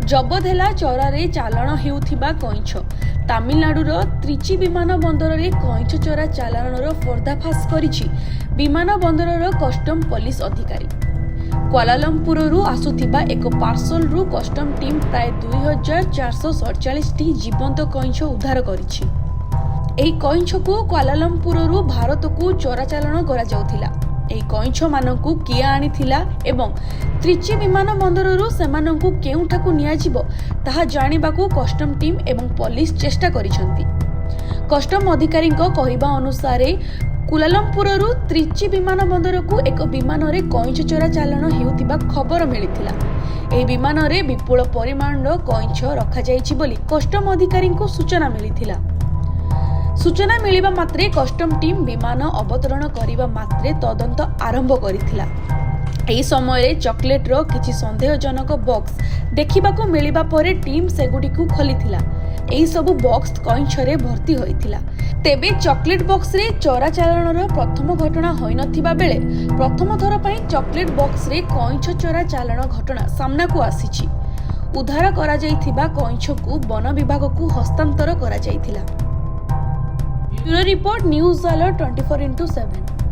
जबत है चोरारे चालाण हेउथिबा कइंछ। तामिलनाडुर त्रिची विमान बंदर कइंछ चोरा चालाणर पर्दाफाश करिछि विमान बंदरर कस्टम पुलिस अधिकारी। क्वालालंपुररू आसुथिबा एक पार्सल रु कस्टम टीम प्राय 2447 टी जीवंत कइंछ उद्धार करिछि। एही कइंछ को क्वालालंपुररू भारत को चोरा चालाण करा जाउथिला। एही कइंछ मानकु किए आनिथिला एवं त्रिची विमान बंदररू सेमानंकु केउठाकु नियाजिबो ताहा जानिबाकु कस्टम टीम एवं पुलिस चेष्टा करिसंती। कस्टम अधिकारीଙ୍କ कहिबा अनुसारे कुलालंपुररू त्रिची विमान बंदरकु एक विमान रे कइंछ चोरा चालाण हेउतिबा खबर मिलिथिला। एही विमान रे विपुल परिमाणर कइंछ रखा जाइछि बोली कस्टम अधिकारीଙ୍କୁ सूचना मिलिथिला। सूचना मिलिबा मात्रे कस्टम टीम विमान अवतरण करिबा मात्रे तदंत आरंभ करिथिला। एही समय चॉकलेट रो किछि संदेहजनक बॉक्स देखिबाकू मिलिबा परे टीम सेगुडीकू खोलिथिला। एही सब बॉक्स कइंछ रे भर्ती होइथिला। तेबे चॉकलेट बॉक्स रे चोरा चालाणर प्रथम घटना होई नथिबा बेले प्रथम थर पई चॉकलेट बॉक्स रे कइंछ चोरा चालाण घटना सामना को आसीछि। उद्धार करा जाइथिबा कइंछ को वन विभाग को हस्तांतर करा जाइथिला। Bureau report news alert 24x7।